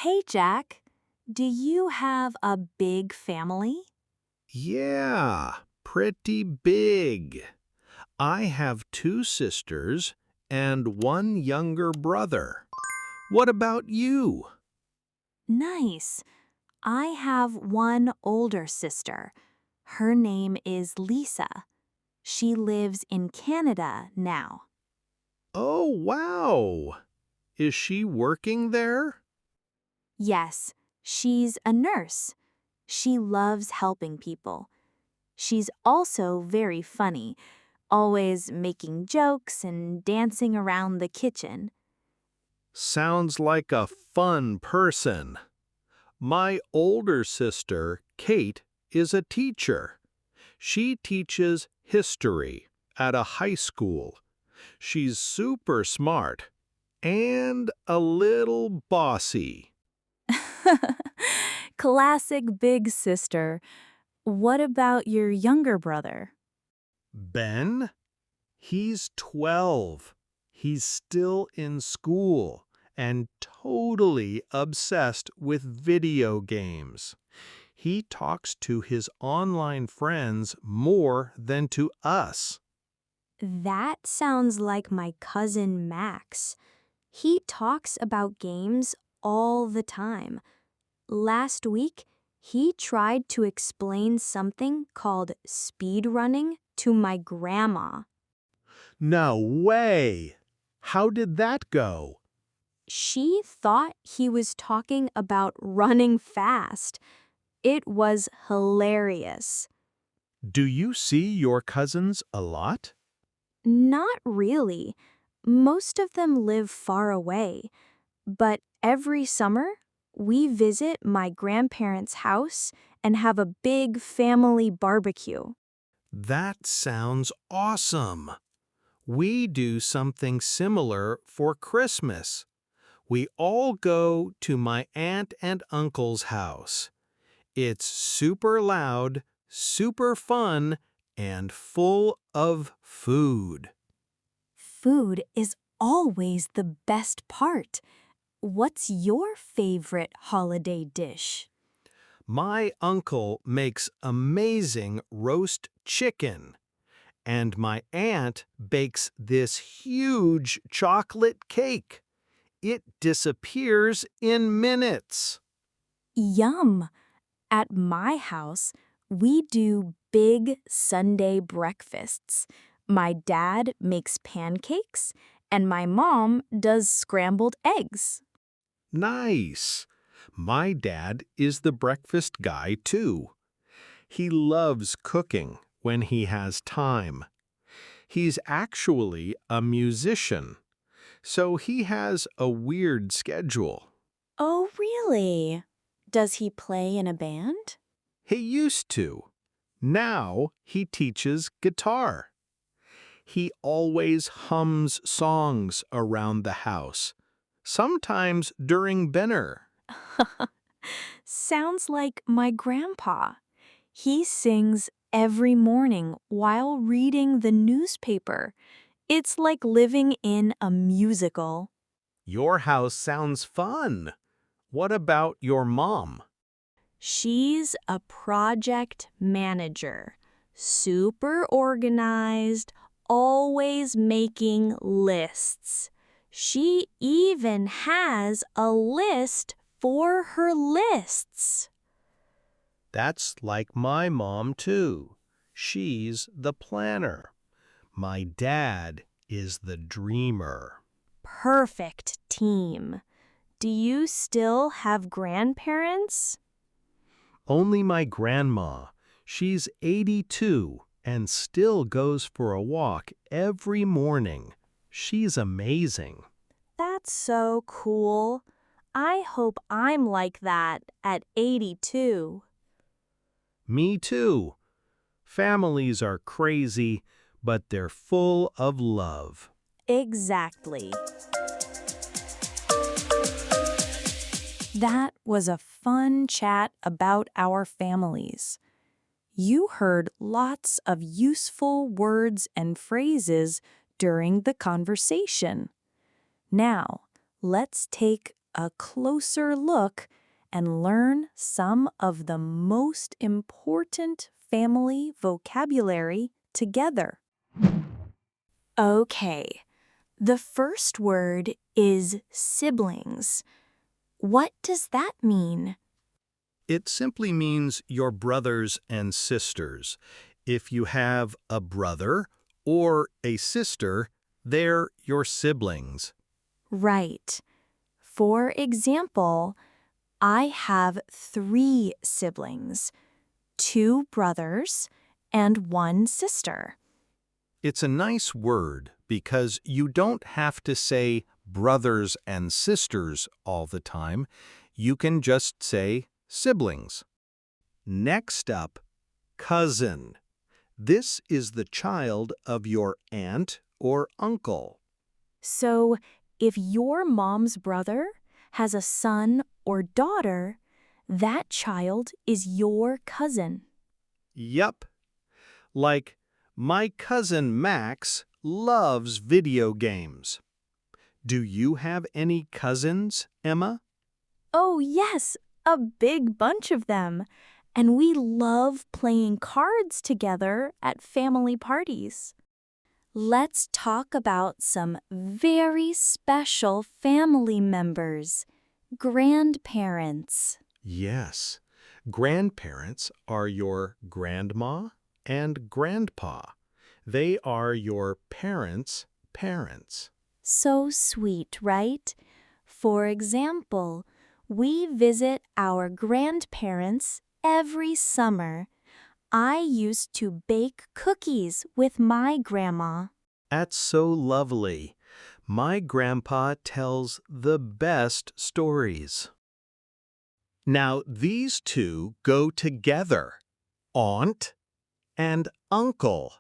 Hey, Jack. Do you have a big family? Yeah, pretty big. I have two sisters and one younger brother. What about you? Nice. I have one older sister. Her name is Lisa. She lives in Canada now. Oh, wow. Is she working there? Yes, she's a nurse. She loves helping people. She's also very funny, always making jokes and dancing around the kitchen. Sounds like a fun person. My older sister, Kate, is a teacher. She teaches history at a high school. She's super smart and a little bossy. Classic big sister. What about your younger brother? Ben? He's 12. He's still in school and totally obsessed with video games. He talks to his online friends more than to us. That sounds like my cousin Max. He talks about games all the time. Last week, he tried to explain something called speed running to my grandma. No way! How did that go? She thought he was talking about running fast. It was hilarious. Do you see your cousins a lot? Not really. Most of them live far away. But every summer, we visit my grandparents' house and have a big family barbecue. That sounds awesome. We do something similar for Christmas. We all go to my aunt and uncle's house. It's super loud, super fun, and full of food. Food is always the best part. What's your favorite holiday dish? My uncle makes amazing roast chicken, and my aunt bakes this huge chocolate cake. It disappears in minutes. Yum! At my house, we do big Sunday breakfasts. My dad makes pancakes, and my mom does scrambled eggs. Nice. My dad is the breakfast guy, too. He loves cooking when he has time. He's actually a musician, so he has a weird schedule. Oh, really? Does he play in a band? He used to. Now he teaches guitar. He always hums songs around the house, sometimes during dinner. Sounds like my grandpa. He sings every morning while reading the newspaper. It's like living in a musical. Your house sounds fun. What about your mom? She's a project manager, super organized, always making lists. She even has a list for her lists. That's like my mom, too. She's the planner. My dad is the dreamer. Perfect team. Do you still have grandparents? Only my grandma. She's 82 and still goes for a walk every morning. She's amazing. That's so cool. I hope I'm like that at 82. Me too. Families are crazy, but they're full of love. Exactly. That was a fun chat about our families. You heard lots of useful words and phrases during the conversation. Now, let's take a closer look and learn some of the most important family vocabulary together. Okay, the first word is siblings. What does that mean? It simply means your brothers and sisters. If you have a brother or a sister, they're your siblings. Right. For example, I have 3 siblings, 2 brothers and 1 sister. It's a nice word because you don't have to say brothers and sisters all the time. You can just say siblings. Next up, cousin. This is the child of your aunt or uncle. So, if your mom's brother has a son or daughter, that child is your cousin. Yup. Like, my cousin Max loves video games. Do you have any cousins, Emma? Oh, yes, a big bunch of them. And we love playing cards together at family parties. Let's talk about some very special family members, grandparents. Yes. Grandparents are your grandma and grandpa. They are your parents' parents. So sweet, right? For example, we visit our grandparents every summer. I used to bake cookies with my grandma. That's so lovely. My grandpa tells the best stories. Now, these two go together, aunt and uncle.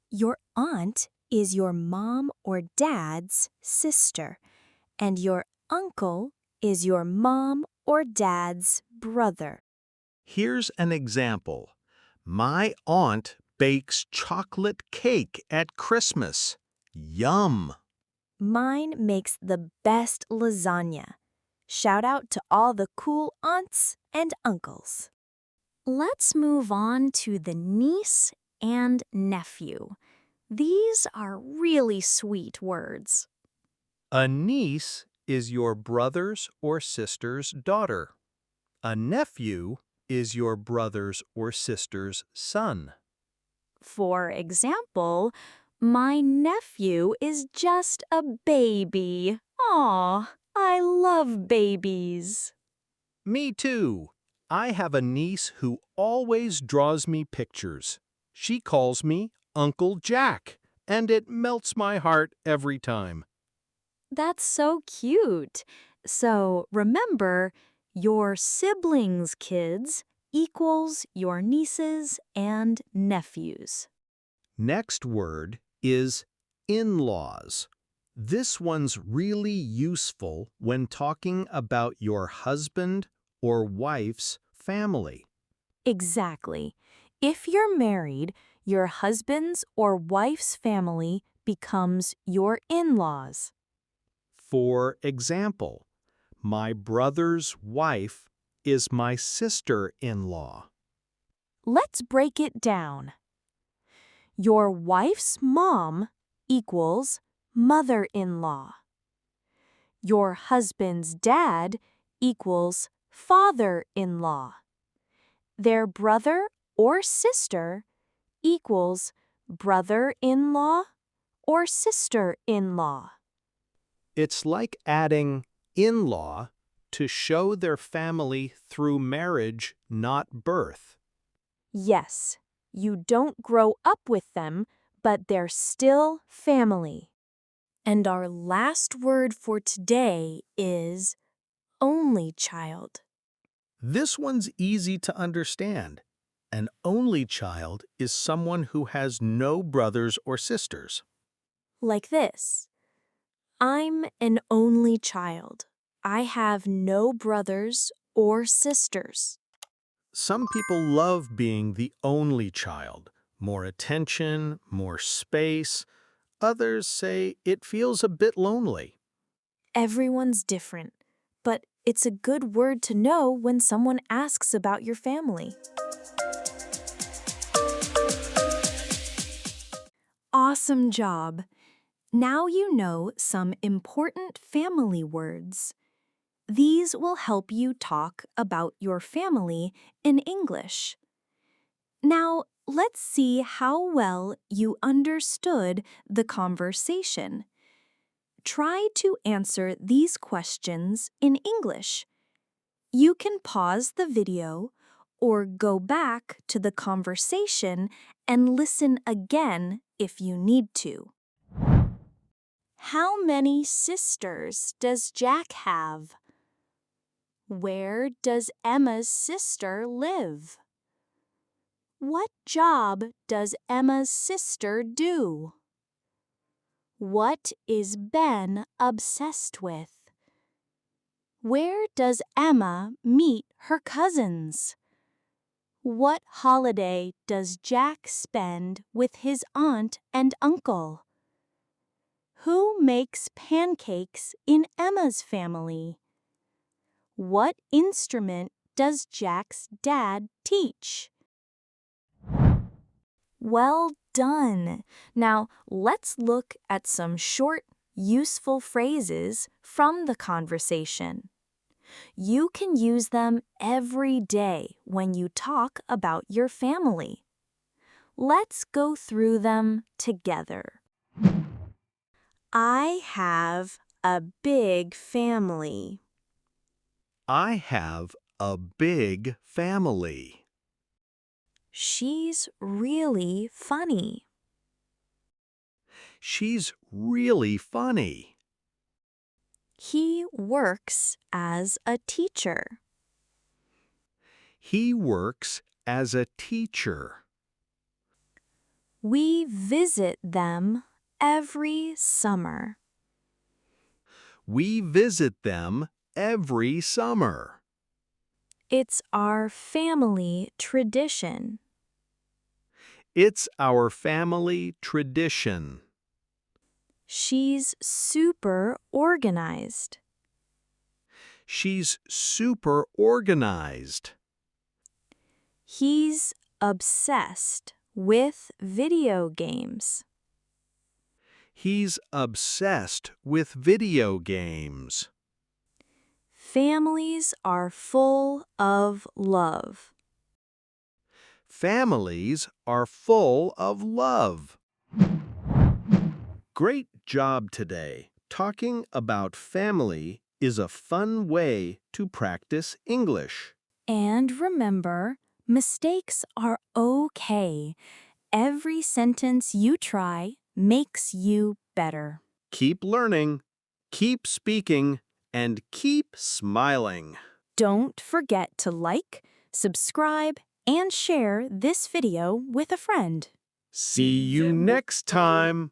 Your aunt is your mom or dad's sister, and your uncle is your mom or dad's brother. Here's an example. My aunt bakes chocolate cake at Christmas. Yum! Mine makes the best lasagna. Shout out to all the cool aunts and uncles. Let's move on to the niece and nephew. These are really sweet words. A niece is your brother's or sister's daughter. A nephew is your brother's or sister's son. For example, my nephew is just a baby. Aw, I love babies. Me too. I have a niece who always draws me pictures. She calls me Uncle Jack, and it melts my heart every time. That's so cute. So remember, your siblings' kids equals your nieces and nephews. Next word is in-laws. This one's really useful when talking about your husband or wife's family. Exactly. If you're married, your husband's or wife's family becomes your in-laws. For example, my brother's wife is my sister-in-law. Let's break it down. Your wife's mom equals mother-in-law. Your husband's dad equals father-in-law. Their brother or sister equals brother-in-law or sister-in-law. It's like adding in-law to show their family through marriage, not birth. Yes, you don't grow up with them, but they're still family. And our last word for today is only child. This one's easy to understand. An only child is someone who has no brothers or sisters. Like this. I'm an only child. I have no brothers or sisters. Some people love being the only child. More attention, more space. Others say it feels a bit lonely. Everyone's different. It's a good word to know when someone asks about your family. Awesome job! Now you know some important family words. These will help you talk about your family in English. Now, let's see how well you understood the conversation. Try to answer these questions in English. You can pause the video or go back to the conversation and listen again if you need to. How many sisters does Jack have? Where does Emma's sister live? What job does Emma's sister do? What is Ben obsessed with? Where does Emma meet her cousins? What holiday does Jack spend with his aunt and uncle? Who makes pancakes in Emma's family? What instrument does Jack's dad teach? Well done! Now let's look at some short, useful phrases from the conversation. You can use them every day when you talk about your family. Let's go through them together. I have a big family. I have a big family. She's really funny. She's really funny. He works as a teacher. He works as a teacher. We visit them every summer. We visit them every summer. It's our family tradition. It's our family tradition. She's super organized. She's super organized. He's obsessed with video games. He's obsessed with video games. Families are full of love. Families are full of love. Great job today. Talking about family is a fun way to practice English. And remember, mistakes are okay. Every sentence you try makes you better. Keep learning, keep speaking, and keep smiling. Don't forget to like, subscribe, and share this video with a friend. See you next time.